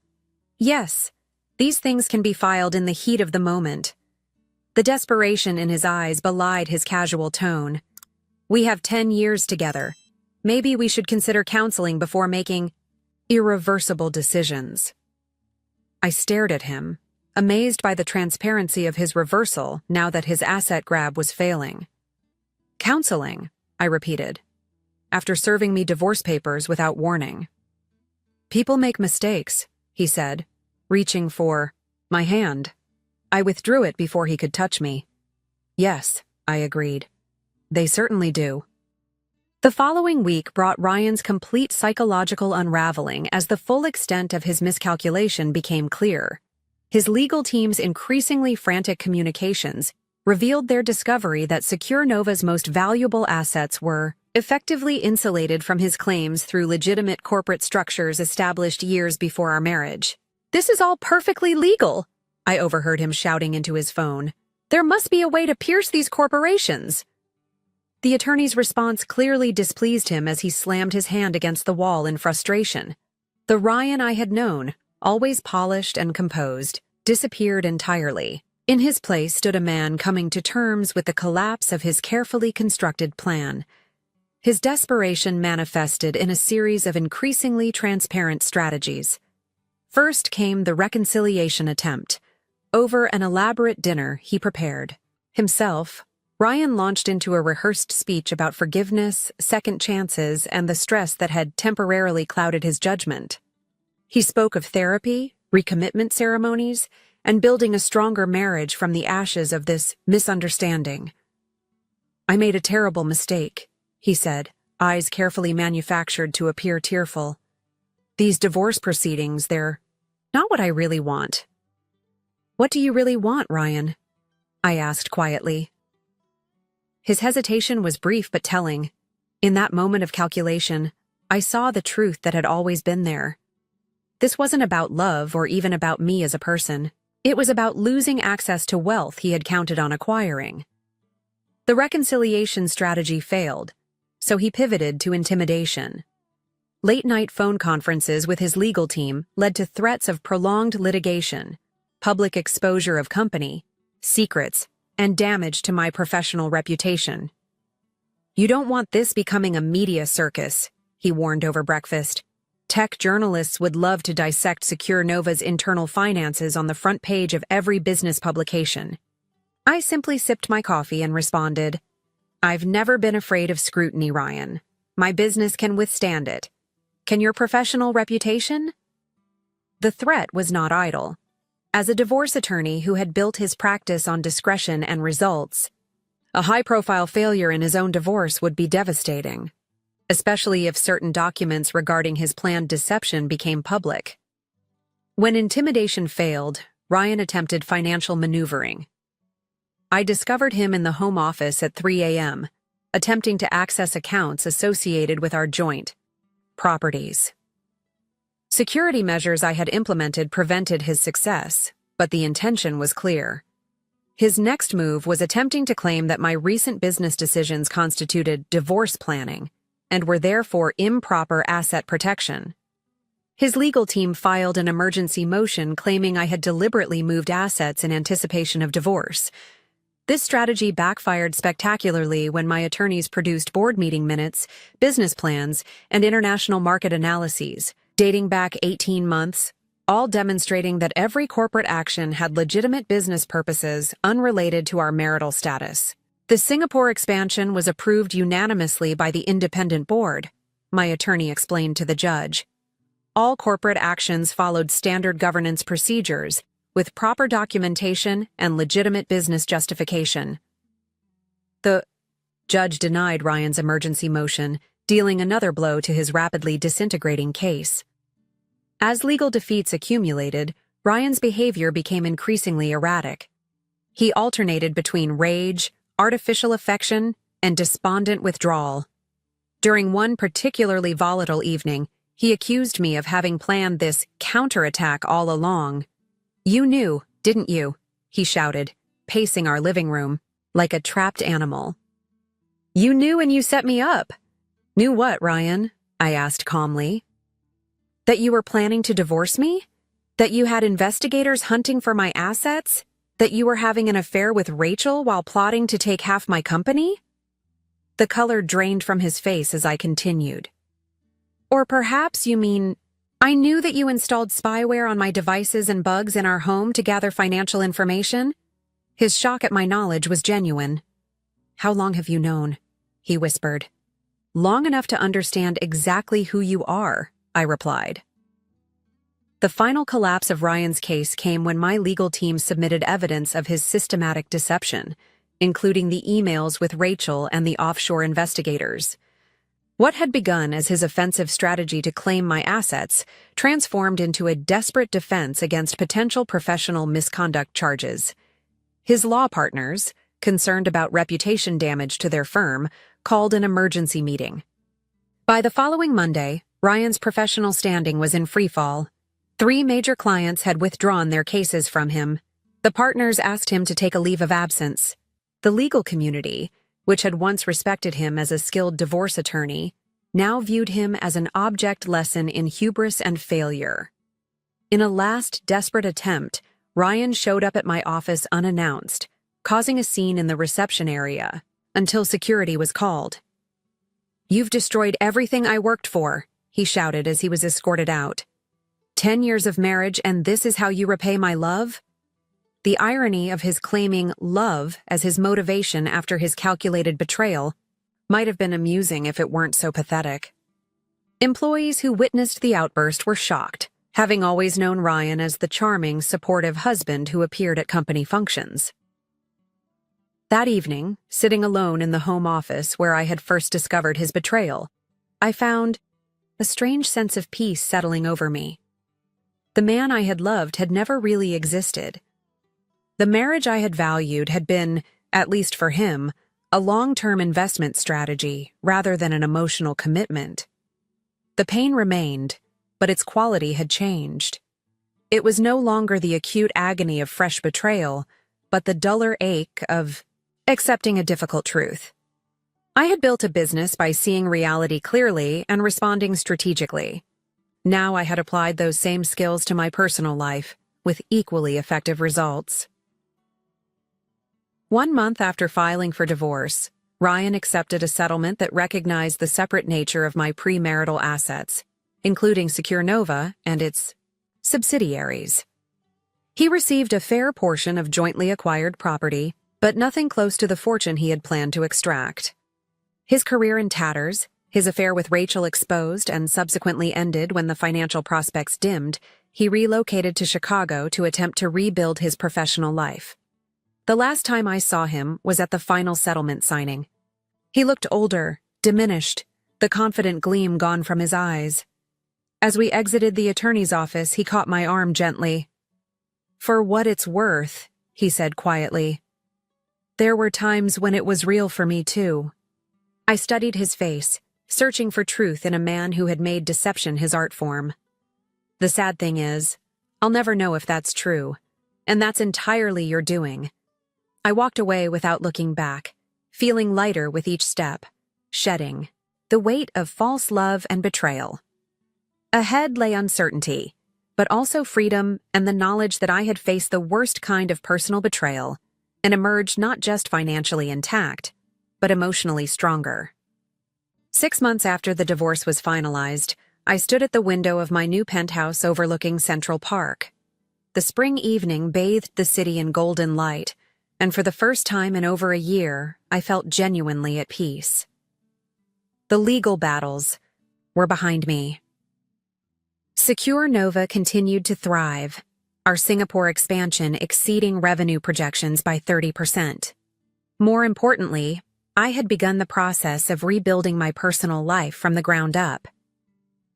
Yes, these things can be filed in the heat of the moment. The desperation in his eyes belied his casual tone. We have 10 years together. Maybe we should consider counseling before making irreversible decisions. I stared at him, amazed by the transparency of his reversal now that his asset grab was failing. Counseling, I repeated, after serving me divorce papers without warning. People make mistakes, he said, reaching for my hand. I withdrew it before he could touch me. Yes, I agreed. They certainly do. The following week brought Ryan's complete psychological unraveling as the full extent of his miscalculation became clear. His legal team's increasingly frantic communications revealed their discovery that Secure Nova's most valuable assets were effectively insulated from his claims through legitimate corporate structures established years before our marriage. This is all perfectly legal, I overheard him shouting into his phone. There must be a way to pierce these corporations. The attorney's response clearly displeased him as he slammed his hand against the wall in frustration. The Ryan I had known, always polished and composed, disappeared entirely. In his place stood a man coming to terms with the collapse of his carefully constructed plan. His desperation manifested in a series of increasingly transparent strategies. First came the reconciliation attempt. Over an elaborate dinner he prepared. Himself, Ryan launched into a rehearsed speech about forgiveness, second chances, and the stress that had temporarily clouded his judgment. He spoke of therapy, recommitment ceremonies, and building a stronger marriage from the ashes of this misunderstanding. I made a terrible mistake, he said, eyes carefully manufactured to appear tearful. These divorce proceedings, they're not what I really want. What do you really want, Ryan? I asked quietly. His hesitation was brief but telling. In that moment of calculation, I saw the truth that had always been there. This wasn't about love or even about me as a person. It was about losing access to wealth he had counted on acquiring. The reconciliation strategy failed, so he pivoted to intimidation. Late-night phone conferences with his legal team led to threats of prolonged litigation, public exposure of company, secrets, and damage to my professional reputation. You don't want this becoming a media circus, he warned over breakfast. Tech journalists would love to dissect Secure Nova's internal finances on the front page of every business publication. I simply sipped my coffee and responded, I've never been afraid of scrutiny, Ryan. My business can withstand it. Can your professional reputation? The threat was not idle. As a divorce attorney who had built his practice on discretion and results, a high-profile failure in his own divorce would be devastating, especially if certain documents regarding his planned deception became public. When intimidation failed, Ryan attempted financial maneuvering. I discovered him in the home office at 3 a.m., attempting to access accounts associated with our joint properties. Security measures I had implemented prevented his success, but the intention was clear. His next move was attempting to claim that my recent business decisions constituted divorce planning and were therefore improper asset protection. His legal team filed an emergency motion claiming I had deliberately moved assets in anticipation of divorce. This strategy backfired spectacularly when my attorneys produced board meeting minutes, business plans, and international market analyses, dating back 18 months, all demonstrating that every corporate action had legitimate business purposes unrelated to our marital status. The Singapore expansion was approved unanimously by the independent board, my attorney explained to the judge. All corporate actions followed standard governance procedures, with proper documentation and legitimate business justification. The judge denied Ryan's emergency motion, dealing another blow to his rapidly disintegrating case. As legal defeats accumulated, Ryan's behavior became increasingly erratic. He alternated between rage, artificial affection, and despondent withdrawal. During one particularly volatile evening, he accused me of having planned this counterattack all along. You knew, didn't you? He shouted, pacing our living room, like a trapped animal. You knew and you set me up. Knew what, Ryan? I asked calmly. That you were planning to divorce me? That you had investigators hunting for my assets? That you were having an affair with Rachel while plotting to take half my company? The color drained from his face as I continued. Or perhaps you mean, I knew that you installed spyware on my devices and bugs in our home to gather financial information? His shock at my knowledge was genuine. How long have you known? He whispered. Long enough to understand exactly who you are, I replied. The final collapse of Ryan's case came when my legal team submitted evidence of his systematic deception, including the emails with Rachel and the offshore investigators. What had begun as his offensive strategy to claim my assets transformed into a desperate defense against potential professional misconduct charges. His law partners, concerned about reputation damage to their firm, called an emergency meeting. By the following Monday, Ryan's professional standing was in freefall. 3 major clients had withdrawn their cases from him. The partners asked him to take a leave of absence. The legal community, which had once respected him as a skilled divorce attorney, now viewed him as an object lesson in hubris and failure. In a last desperate attempt, Ryan showed up at my office unannounced, causing a scene in the reception area, until security was called. "You've destroyed everything I worked for," he shouted as he was escorted out. 10 years of marriage, and this is how you repay my love? The irony of his claiming love as his motivation after his calculated betrayal might have been amusing if it weren't so pathetic. Employees who witnessed the outburst were shocked, having always known Ryan as the charming, supportive husband who appeared at company functions. That evening, sitting alone in the home office where I had first discovered his betrayal, I found a strange sense of peace settling over me. The man I had loved had never really existed. The marriage I had valued had been, at least for him, a long-term investment strategy rather than an emotional commitment. The pain remained, but its quality had changed. It was no longer the acute agony of fresh betrayal, but the duller ache of accepting a difficult truth. I had built a business by seeing reality clearly and responding strategically. Now I had applied those same skills to my personal life, with equally effective results. 1 month after filing for divorce, Ryan accepted a settlement that recognized the separate nature of my premarital assets, including Secure Nova and its subsidiaries. He received a fair portion of jointly acquired property, but nothing close to the fortune he had planned to extract. His career in tatters, his affair with Rachel exposed and subsequently ended when the financial prospects dimmed, he relocated to Chicago to attempt to rebuild his professional life. The last time I saw him was at the final settlement signing. He looked older, diminished, the confident gleam gone from his eyes. As we exited the attorney's office, he caught my arm gently. "For what it's worth," he said quietly. "There were times when it was real for me too." I studied his face, searching for truth in a man who had made deception his art form. The sad thing is, I'll never know if that's true, and that's entirely your doing. I walked away without looking back, feeling lighter with each step, shedding the weight of false love and betrayal. Ahead lay uncertainty, but also freedom and the knowledge that I had faced the worst kind of personal betrayal and emerged not just financially intact, but emotionally stronger. 6 months after the divorce was finalized, I stood at the window of my new penthouse overlooking Central Park. The spring evening bathed the city in golden light, and for the first time in over a year, I felt genuinely at peace. The legal battles were behind me. Secure Nova continued to thrive, our Singapore expansion exceeding revenue projections by 30%. More importantly, I had begun the process of rebuilding my personal life from the ground up.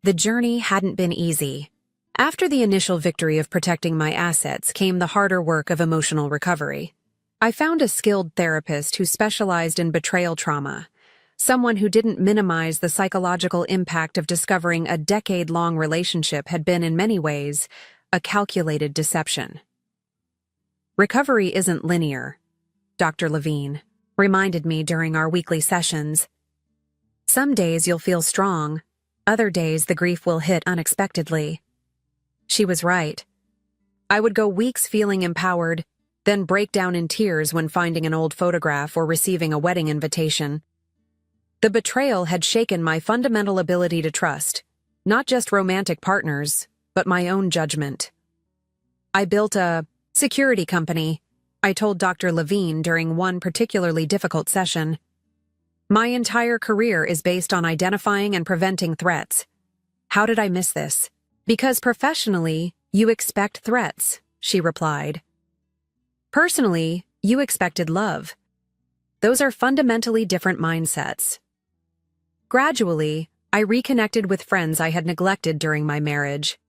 The journey hadn't been easy. After the initial victory of protecting my assets came the harder work of emotional recovery. I found a skilled therapist who specialized in betrayal trauma, someone who didn't minimize the psychological impact of discovering a decade-long relationship had been in many ways a calculated deception. Recovery isn't linear, Dr. Levine reminded me during our weekly sessions. Some days you'll feel strong, other days the grief will hit unexpectedly. She was right. I would go weeks feeling empowered, then break down in tears when finding an old photograph or receiving a wedding invitation. The betrayal had shaken my fundamental ability to trust, not just romantic partners, but my own judgment. I built a security company, I told Dr. Levine during one particularly difficult session. My entire career is based on identifying and preventing threats. How did I miss this? Because professionally, you expect threats, she replied. Personally, you expected love. Those are fundamentally different mindsets. Gradually, I reconnected with friends I had neglected during my marriage.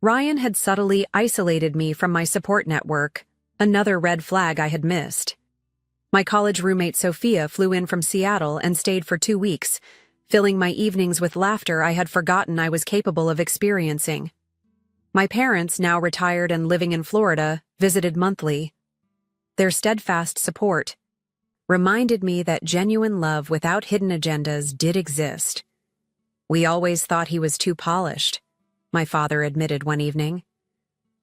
Ryan had subtly isolated me from my support network, another red flag I had missed. My college roommate Sophia flew in from Seattle and stayed for 2 weeks, filling my evenings with laughter I had forgotten I was capable of experiencing. My parents, now retired and living in Florida, visited monthly. Their steadfast support reminded me that genuine love without hidden agendas did exist. "We always thought he was too polished," my father admitted one evening.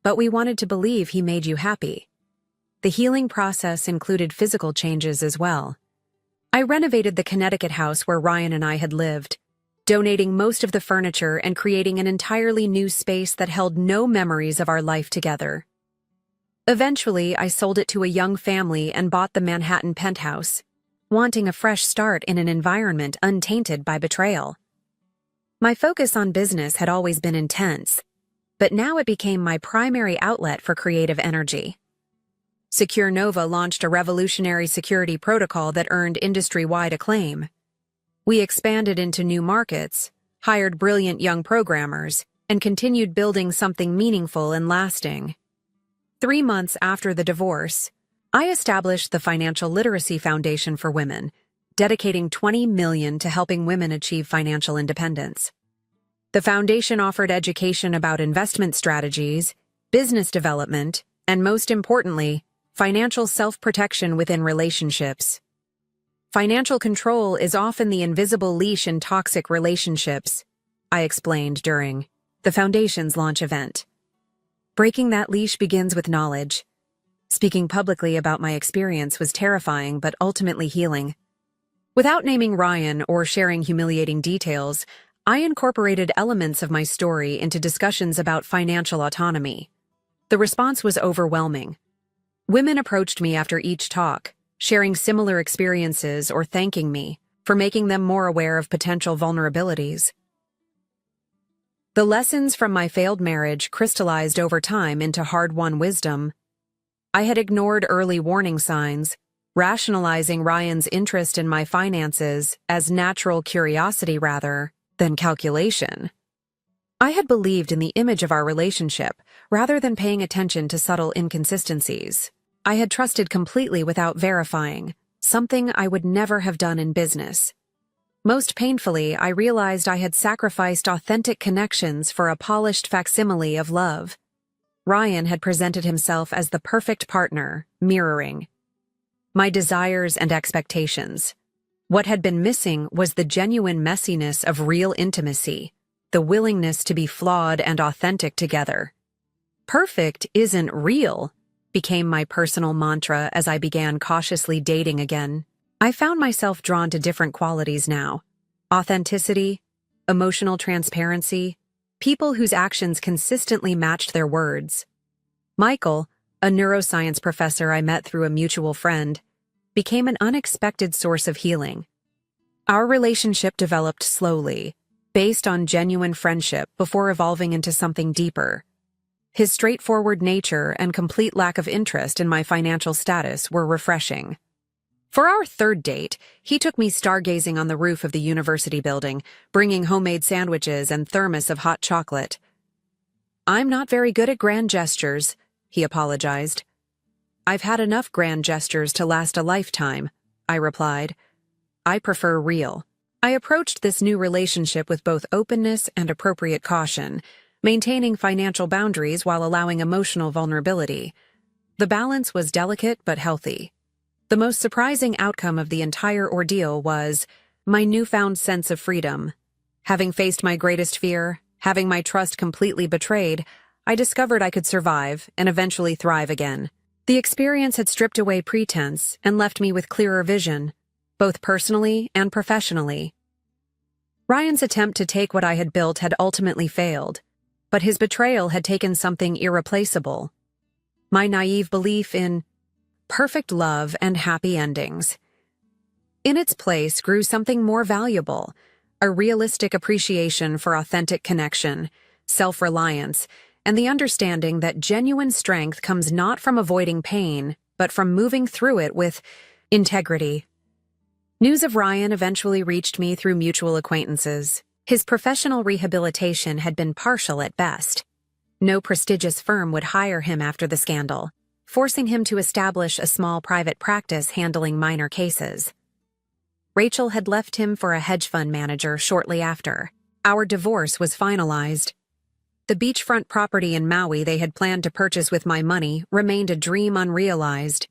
"But we wanted to believe he made you happy." The healing process included physical changes as well. I renovated the Connecticut house where Ryan and I had lived, donating most of the furniture and creating an entirely new space that held no memories of our life together. Eventually, I sold it to a young family and bought the Manhattan penthouse, wanting a fresh start in an environment untainted by betrayal. My focus on business had always been intense, but now it became my primary outlet for creative energy. Secure Nova launched a revolutionary security protocol that earned industry-wide acclaim. We expanded into new markets, hired brilliant young programmers, and continued building something meaningful and lasting. 3 months after the divorce, I established the Financial Literacy Foundation for Women, dedicating $20 million to helping women achieve financial independence. The foundation offered education about investment strategies, business development, and most importantly, financial self-protection within relationships. Financial control is often the invisible leash in toxic relationships, I explained during the foundation's launch event. Breaking that leash begins with knowledge. Speaking publicly about my experience was terrifying but ultimately healing. Without naming Ryan or sharing humiliating details, I incorporated elements of my story into discussions about financial autonomy. The response was overwhelming. Women approached me after each talk, sharing similar experiences or thanking me for making them more aware of potential vulnerabilities. The lessons from my failed marriage crystallized over time into hard-won wisdom. I had ignored early warning signs, rationalizing Ryan's interest in my finances as natural curiosity rather than calculation. I had believed in the image of our relationship rather than paying attention to subtle inconsistencies. I had trusted completely without verifying, something I would never have done in business. Most painfully, I realized I had sacrificed authentic connections for a polished facsimile of love. Ryan had presented himself as the perfect partner, mirroring my desires and expectations. What had been missing was the genuine messiness of real intimacy, the willingness to be flawed and authentic together. "Perfect isn't real," became my personal mantra as I began cautiously dating again. I found myself drawn to different qualities now: authenticity, emotional transparency, people whose actions consistently matched their words. Michael, a neuroscience professor I met through a mutual friend, became an unexpected source of healing. Our relationship developed slowly, based on genuine friendship before evolving into something deeper. His straightforward nature and complete lack of interest in my financial status were refreshing. For our third date, he took me stargazing on the roof of the university building, bringing homemade sandwiches and thermos of hot chocolate. "I'm not very good at grand gestures," he apologized. "I've had enough grand gestures to last a lifetime," I replied. "I prefer real." I approached this new relationship with both openness and appropriate caution, maintaining financial boundaries while allowing emotional vulnerability. The balance was delicate but healthy. The most surprising outcome of the entire ordeal was my newfound sense of freedom. Having faced my greatest fear, having my trust completely betrayed, I discovered I could survive and eventually thrive again. The experience had stripped away pretense and left me with clearer vision, both personally and professionally. Ryan's attempt to take what I had built had ultimately failed, but his betrayal had taken something irreplaceable: my naive belief in perfect love and happy endings. In its place grew something more valuable: a realistic appreciation for authentic connection, self-reliance, and the understanding that genuine strength comes not from avoiding pain, but from moving through it with integrity. News of Ryan eventually reached me through mutual acquaintances. His professional rehabilitation had been partial at best. No prestigious firm would hire him after the scandal, forcing him to establish a small private practice handling minor cases. Rachel had left him for a hedge fund manager shortly after. Our divorce was finalized. The beachfront property in Maui they had planned to purchase with my money remained a dream unrealized.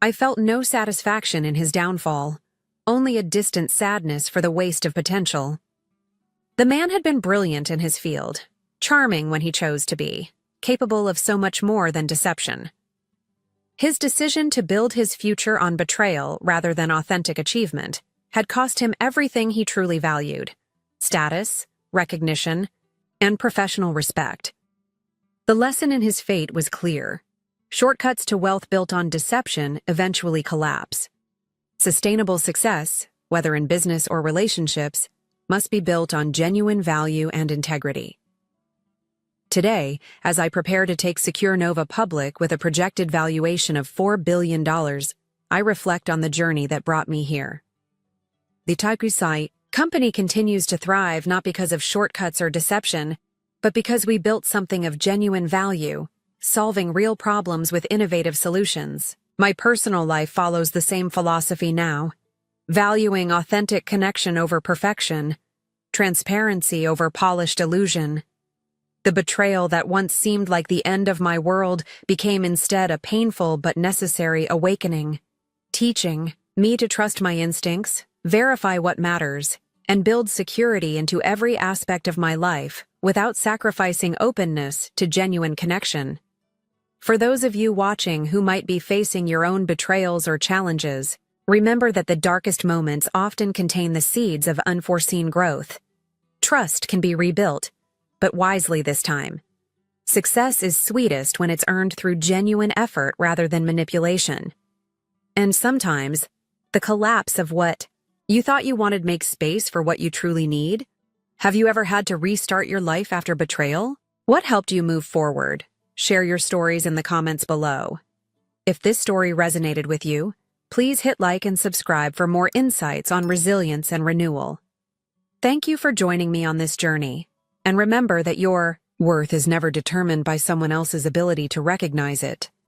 I felt no satisfaction in his downfall, only a distant sadness for the waste of potential. The man had been brilliant in his field, charming when he chose to be, capable of so much more than deception. His decision to build his future on betrayal rather than authentic achievement had cost him everything he truly valued: status, recognition, and professional respect. The lesson in his fate was clear. Shortcuts to wealth built on deception eventually collapse. Sustainable success, whether in business or relationships, must be built on genuine value and integrity. Today, as I prepare to take Secure Nova public with a projected valuation of $4 billion, I reflect on the journey that brought me here. The Takusai company continues to thrive not because of shortcuts or deception, but because we built something of genuine value, solving real problems with innovative solutions. My personal life follows the same philosophy now, valuing authentic connection over perfection, transparency over polished illusion. The betrayal that once seemed like the end of my world became instead a painful but necessary awakening, teaching me to trust my instincts, verify what matters, and build security into every aspect of my life without sacrificing openness to genuine connection. For those of you watching who might be facing your own betrayals or challenges, remember that the darkest moments often contain the seeds of unforeseen growth. Trust can be rebuilt, but wisely this time. Success is sweetest when it's earned through genuine effort rather than manipulation. And sometimes, the collapse of what you thought you wanted makes space for what you truly need. Have you ever had to restart your life after betrayal? What helped you move forward? Share your stories in the comments below. If this story resonated with you, please hit like and subscribe for more insights on resilience and renewal. Thank you for joining me on this journey. And remember that your worth is never determined by someone else's ability to recognize it.